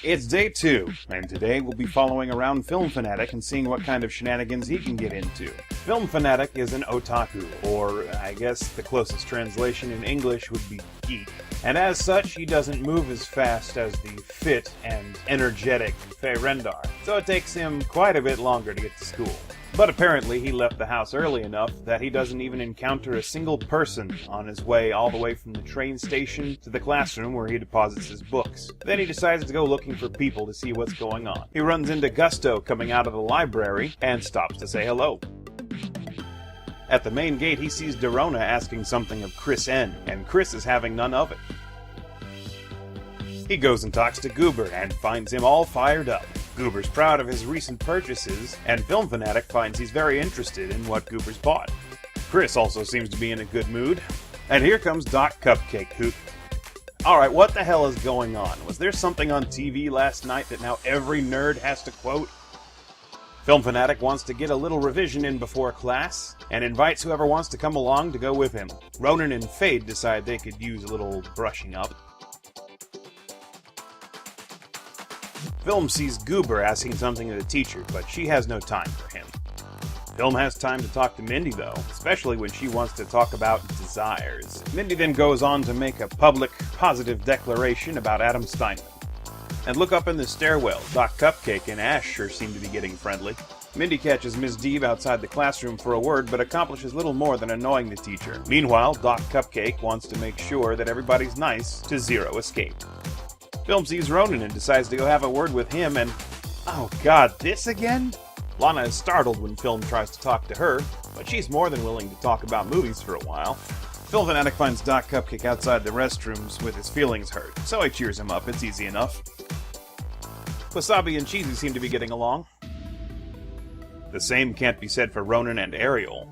It's day 2, and today we'll be following around Film Fanatic and seeing what kind of shenanigans he can get into. Film Fanatic is an otaku, or I guess the closest translation in English would be geek. And as such, he doesn't move as fast as the fit and energetic Faye Rendar, so it takes him quite a bit longer to get to school. But apparently he left the house early enough that he doesn't even encounter a single person on his way all the way from the train station to the classroom where he deposits his books. Then he decides to go looking for people to see what's going on. He runs into Gusto coming out of the library and stops to say hello. At the main gate he sees Dorona asking something of Chris N, and Chris is having none of it. He goes and talks to Goober and finds him all fired up. Goober's proud of his recent purchases, and Film Fanatic finds he's very interested in what Goober's bought. Chris also seems to be in a good mood. And here comes Doc Cupcake, who... Alright, what the hell is going on? Was there something on TV last night that now every nerd has to quote? Film Fanatic wants to get a little revision in before class, and invites whoever wants to come along to go with him. Ronan and Fade decide they could use a little brushing up. Film sees Goober asking something of the teacher, but she has no time for him. Film has time to talk to Mindy, though, especially when she wants to talk about desires. Mindy then goes on to make a public, positive declaration about Adam Steinman. And look up in the stairwell, Doc Cupcake and Ash sure seem to be getting friendly. Mindy catches Ms. Deeb outside the classroom for a word, but accomplishes little more than annoying the teacher. Meanwhile, Doc Cupcake wants to make sure that everybody's nice to Zero Escape. Film sees Ronan and decides to go have a word with him, and... oh god, this again? Lana is startled when Film tries to talk to her, but she's more than willing to talk about movies for a while. Film Fanatic finds Doc Cupcake outside the restrooms with his feelings hurt, so he cheers him up, it's easy enough. Wasabi and Cheesy seem to be getting along. The same can't be said for Ronan and Ariel.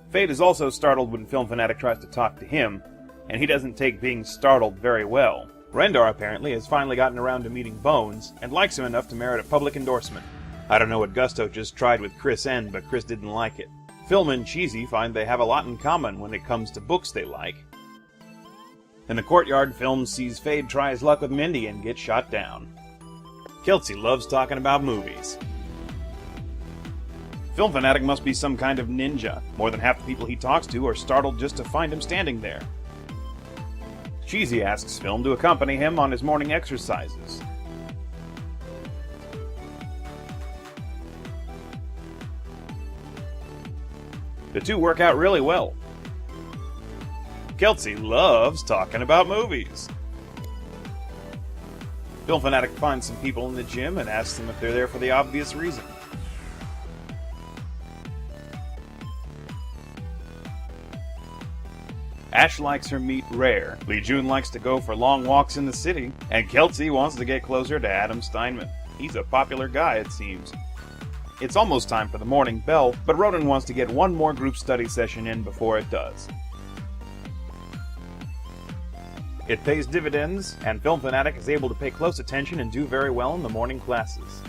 Fade is also startled when Film Fanatic tries to talk to him, and he doesn't take being startled very well. Rendar apparently has finally gotten around to meeting Bones, and likes him enough to merit a public endorsement. I don't know what Gusto just tried with Chris N, but Chris didn't like it. Film and Cheesy find they have a lot in common when it comes to books they like. In the courtyard, Film sees Fade try his luck with Mindy and get shot down. Kelsey loves talking about movies. Film Fanatic must be some kind of ninja. More than half the people he talks to are startled just to find him standing there. Cheesy asks Film to accompany him on his morning exercises. The two work out really well. Kelsey loves talking about movies. Film Fanatic finds some people in the gym and asks them if they're there for the obvious reason. Ash likes her meat rare, Lee Jun likes to go for long walks in the city, and Kelsey wants to get closer to Adam Steinman. He's a popular guy, it seems. It's almost time for the morning bell, but Ronan wants to get one more group study session in before it does. It pays dividends, and Film Fanatic is able to pay close attention and do very well in the morning classes.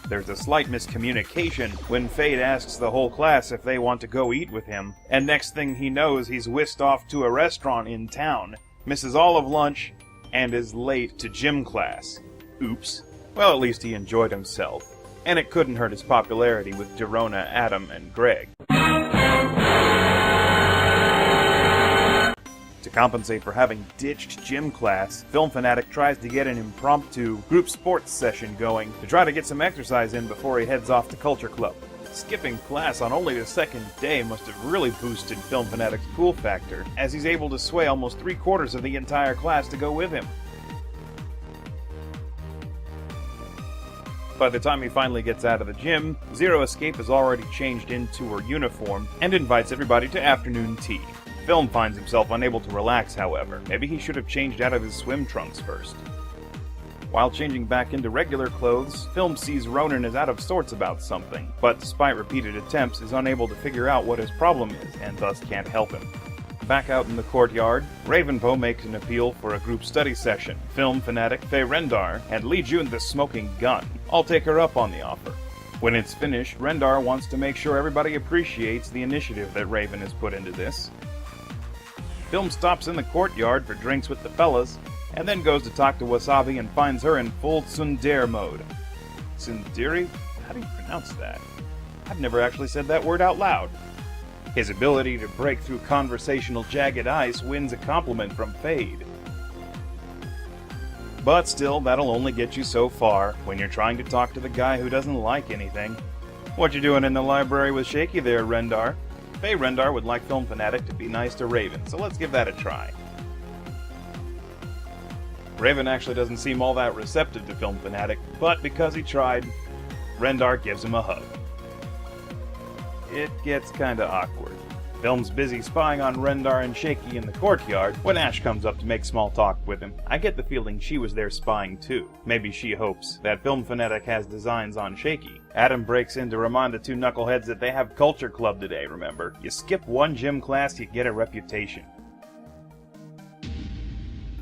There's a slight miscommunication when Fade asks the whole class if they want to go eat with him, and next thing he knows he's whisked off to a restaurant in town, misses all of lunch, and is late to gym class. Oops. Well, at least he enjoyed himself, and it couldn't hurt his popularity with Dorona, Adam, and Greg. To compensate for having ditched gym class, Film Fanatic tries to get an impromptu group sports session going to try to get some exercise in before he heads off to Culture Club. Skipping class on only the second day must have really boosted Film Fanatic's cool factor, as he's able to sway almost 3/4 of the entire class to go with him. By the time he finally gets out of the gym, Zero Escape has already changed into her uniform and invites everybody to afternoon tea. Film finds himself unable to relax, however. Maybe he should have changed out of his swim trunks first. While changing back into regular clothes, Film sees Ronan is out of sorts about something, but despite repeated attempts is unable to figure out what his problem is, and thus can't help him. Back out in the courtyard, Ravenpo makes an appeal for a group study session. Film Fanatic, Faye Rendar, and Lee Jun the Smoking Gun all take her up on the offer. When it's finished, Rendar wants to make sure everybody appreciates the initiative that Raven has put into this. Film stops in the courtyard for drinks with the fellas, and then goes to talk to Wasabi and finds her in full tsundere mode. Tsundere? How do you pronounce that? I've never actually said that word out loud. His ability to break through conversational jagged ice wins a compliment from Fade. But still, that'll only get you so far when you're trying to talk to the guy who doesn't like anything. What you doing in the library with Shaky there, Rendar? Faye Rendar would like Film Fanatic to be nice to Raven, so let's give that a try. Raven actually doesn't seem all that receptive to Film Fanatic, but because he tried, Rendar gives him a hug. It gets kinda awkward. Film's busy spying on Rendar and Shaky in the courtyard when Ash comes up to make small talk with him. I get the feeling she was there spying too. Maybe she hopes that Film Fanatic has designs on Shaky. Adam breaks in to remind the two knuckleheads that they have Culture Club today, remember? You skip one gym class, you get a reputation.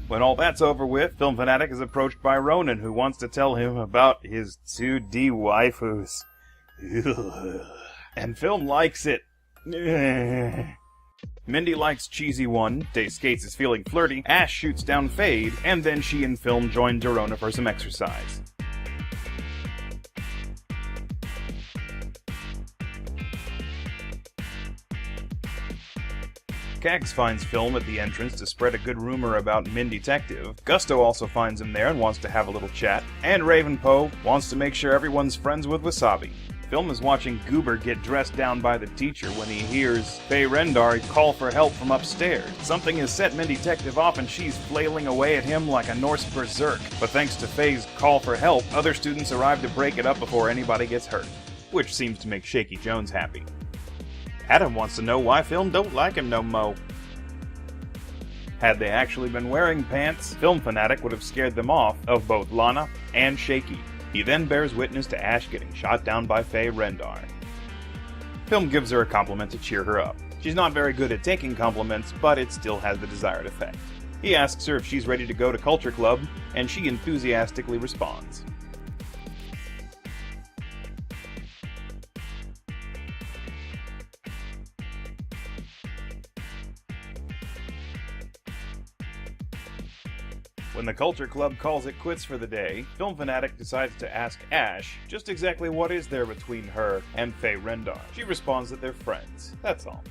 When all that's over with, Film Fanatic is approached by Ronan, who wants to tell him about his 2D waifus. And Film likes it. Mindy likes Cheesy One, Day Skates is feeling flirty, Ash shoots down Fade, and then she and Film join Dorona for some exercise. Kags finds Film at the entrance to spread a good rumor about Min Detective. Gusto also finds him there and wants to have a little chat. And Ravenpo wants to make sure everyone's friends with Wasabi. Film is watching Goober get dressed down by the teacher when he hears Faye Rendar call for help from upstairs. Something has set Min Detective off and she's flailing away at him like a Norse berserk. But thanks to Faye's call for help, other students arrive to break it up before anybody gets hurt. Which seems to make Shaky Jones happy. Adam wants to know why Film don't like him no mo. Had they actually been wearing pants, Film Fanatic would have scared them off of both Lana and Shaky. He then bears witness to Ash getting shot down by Faye Rendar. Film gives her a compliment to cheer her up. She's not very good at taking compliments, but it still has the desired effect. He asks her if she's ready to go to Culture Club, and she enthusiastically responds. When the Culture Club calls it quits for the day, Film Fanatic decides to ask Ash just exactly what is there between her and Faye Rendar. She responds that they're friends, that's all.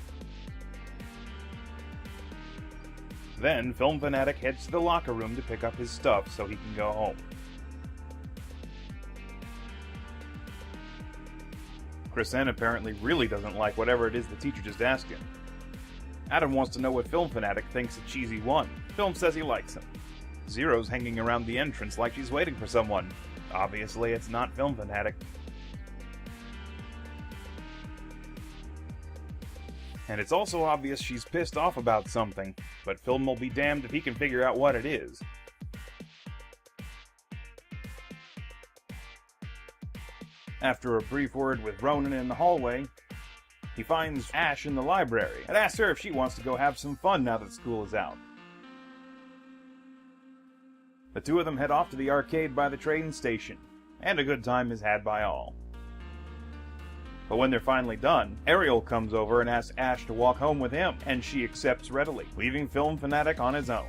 Then, Film Fanatic heads to the locker room to pick up his stuff so he can go home. Chris-N apparently really doesn't like whatever it is the teacher just asked him. Adam wants to know what Film Fanatic thinks of Cheesy One. Film says he likes him. Zero's hanging around the entrance like she's waiting for someone. Obviously, it's not Film Fanatic. And it's also obvious she's pissed off about something, but Film will be damned if he can figure out what it is. After a brief word with Ronan in the hallway, he finds Ash in the library and asks her if she wants to go have some fun now that school is out. The two of them head off to the arcade by the train station, and a good time is had by all. But when they're finally done, Ariel comes over and asks Ash to walk home with him, and she accepts readily, leaving Film Fanatic on his own.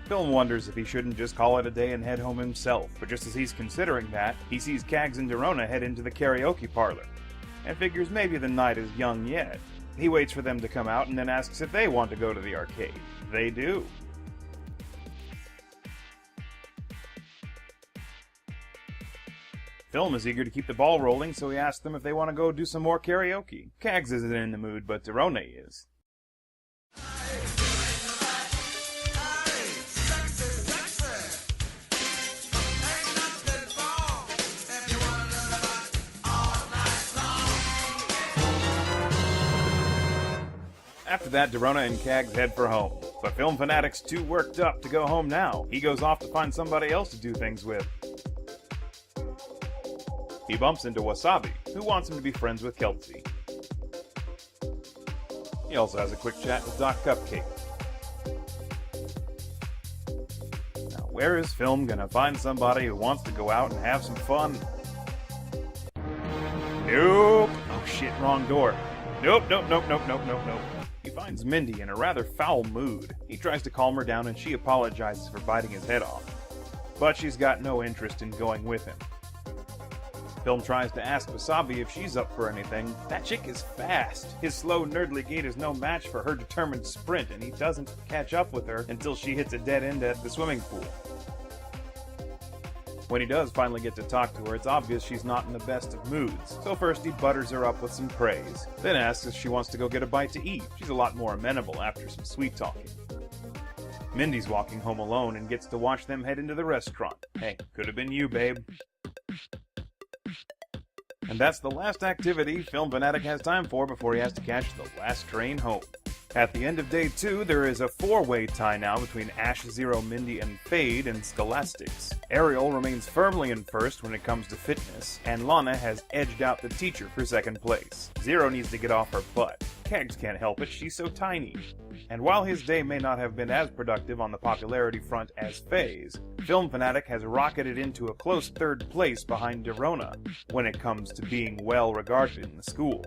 Film wonders if he shouldn't just call it a day and head home himself, but just as he's considering that, he sees Kags and Dorona head into the karaoke parlor, and figures maybe the night is young yet. He waits for them to come out and then asks if they want to go to the arcade. They do. Film is eager to keep the ball rolling, so he asks them if they want to go do some more karaoke. Kags isn't in the mood, but Dorona is. After that, Dorona and Kags head for home. But Film Fanatic's too worked up to go home now. He goes off to find somebody else to do things with. He bumps into Wasabi, who wants him to be friends with Kelsey. He also has a quick chat with Doc Cupcake. Now, where is Film gonna find somebody who wants to go out and have some fun? Nope. Oh shit, wrong door. Nope. He finds finds Mindy in a rather foul mood. He tries to calm her down and she apologizes for biting his head off. But she's got no interest in going with him. Film tries to ask Wasabi if she's up for anything. That chick is fast. His slow, nerdly gait is no match for her determined sprint, and he doesn't catch up with her until she hits a dead end at the swimming pool. When he does finally get to talk to her, it's obvious she's not in the best of moods, so first he butters her up with some praise, then asks if she wants to go get a bite to eat. She's a lot more amenable after some sweet talking. Mindy's walking home alone and gets to watch them head into the restaurant. Hey, could have been you, babe. And that's the last activity Film Fanatic has time for before he has to catch the last train home. At the end of day 2, there is a 4-way tie now between Ash, Zero, Mindy, and Fade in Scholastics. Ariel remains firmly in first when it comes to fitness, and Lana has edged out the teacher for second place. Zero needs to get off her butt. Kegs can't help it, she's so tiny. And while his day may not have been as productive on the popularity front as Faye's, Film Fanatic has rocketed into a close third place behind Derona when it comes to being well regarded in the school.